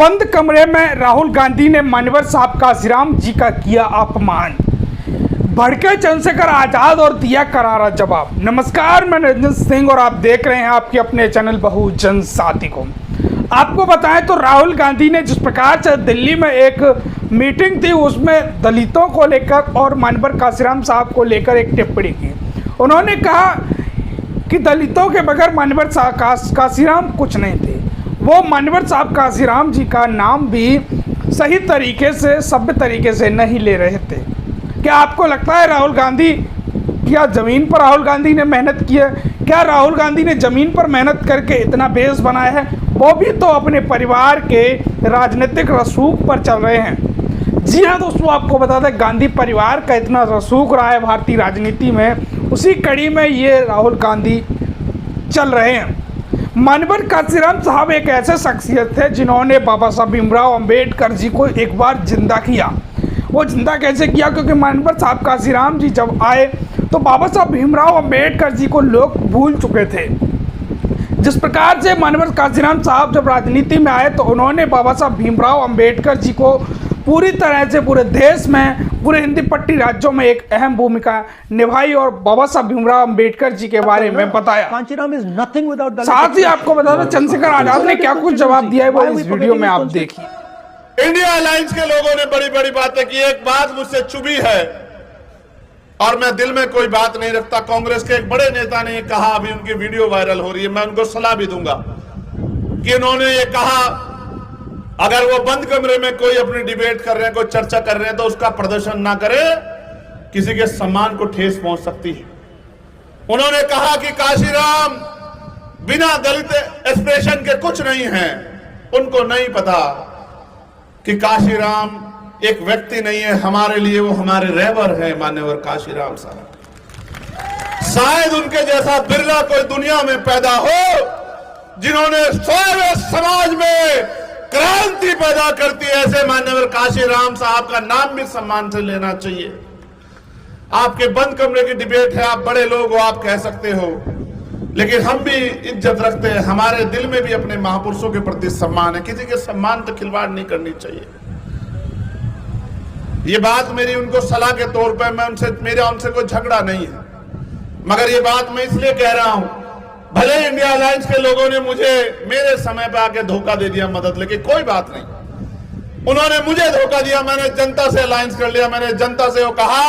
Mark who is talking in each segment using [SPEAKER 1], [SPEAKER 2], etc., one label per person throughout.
[SPEAKER 1] बंद कमरे में राहुल गांधी ने मान्यवर साहब काशीराम जी का किया अपमान। भड़के चंद्रशेखर आजाद और दिया करारा जवाब। नमस्कार, मैं रंजन सिंह और आप देख रहे हैं आपके अपने चैनल बहुजन साथी को। आपको बताएं तो राहुल गांधी ने जिस प्रकार से दिल्ली में एक मीटिंग थी उसमें दलितों को लेकर और मान्यवर काशीराम साहब को लेकर एक टिप्पणी की। उन्होंने कहा कि दलितों के बगैर मान्यवर काशीराम कुछ नहीं थे। वो मान्यवर साहब काशीराम जी का नाम भी सही तरीके से सभ्य तरीके से नहीं ले रहे थे। क्या आपको लगता है राहुल गांधी, क्या ज़मीन पर राहुल गांधी ने मेहनत की है? क्या राहुल गांधी ने ज़मीन पर मेहनत करके इतना बेस बनाया है? वो भी तो अपने परिवार के राजनीतिक रसूख पर चल रहे हैं। जी हाँ दोस्तों, आपको बता दें गांधी परिवार का इतना रसूख रहा है भारतीय राजनीति में, उसी कड़ी में ये राहुल गांधी चल रहे हैं। मान्यवर काशीराम साहब एक ऐसे शख्सियत थे जिन्होंने बाबा साहब भीमराव अंबेडकर जी को एक बार जिंदा किया। वो जिंदा कैसे किया? क्योंकि मान्यवर साहब काशीराम जी जब आए तो बाबा साहब भीमराव अंबेडकर जी को लोग भूल चुके थे। जिस प्रकार से मान्यवर काशीराम साहब जब राजनीति में आए तो उन्होंने बाबा साहब भीमराव अंबेडकर जी को पूरी तरह से पूरे देश में, पूरे हिंदी पट्टी राज्यों में एक अहम भूमिका निभाई और बाबा साहब भीमराव अंबेडकर जी के बारे में बताया। साथ ही आपको बता दें चंद्रशेखर आजाद ने क्या कुछ जवाब दिया है वो इस वीडियो में आप देखिए।
[SPEAKER 2] इंडिया अलायंस के लोगों ने बड़ी बड़ी बातें की। एक बात मुझसे चुभी है और मैं दिल में कोई बात नहीं रखता। कांग्रेस के एक बड़े नेता ने कहा, अभी उनकी वीडियो वायरल हो रही है, मैं उनको सलाह भी दूंगा कि उन्होंने ये कहा अगर वो बंद कमरे में कोई अपनी डिबेट कर रहे हैं, कोई चर्चा कर रहे हैं तो उसका प्रदर्शन ना करे, किसी के सम्मान को ठेस पहुंच सकती है। उन्होंने कहा कि काशीराम बिना दलित एक्सप्रेशन के कुछ नहीं है। उनको नहीं पता कि काशीराम एक व्यक्ति नहीं है, हमारे लिए वो हमारे रहबर है मान्यवर काशीराम साहब। शायद उनके जैसा बिरला कोई दुनिया में पैदा हो जिन्होंने सारे समाज में क्रांति पैदा करती है। ऐसे मान्यवर काशीराम साहब का नाम भी सम्मान से लेना चाहिए। आपके बंद कमरे की डिबेट है, आप बड़े लोग हो, आप कह सकते हो, लेकिन हम भी इज्जत रखते हैं। हमारे दिल में भी अपने महापुरुषों के प्रति सम्मान है। किसी के सम्मान तो खिलवाड़ नहीं करनी चाहिए। ये बात मेरी उनको सलाह के तौर पर, मैं मेरा उनसे कोई झगड़ा नहीं है, मगर ये बात मैं इसलिए कह रहा हूं, भले इंडिया अलायंस के लोगों ने मुझे मेरे समय पे आके धोखा दे दिया मदद लेके, कोई बात नहीं। उन्होंने मुझे धोखा दिया, मैंने जनता से अलायंस कर लिया। मैंने जनता से वो कहा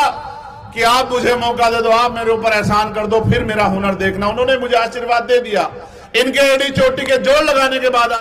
[SPEAKER 2] कि आप मुझे मौका दे दो, आप मेरे ऊपर एहसान कर दो, फिर मेरा हुनर देखना। उन्होंने मुझे आशीर्वाद दे दिया। इनके एड़ी चोटी के जोड़ लगाने के बाद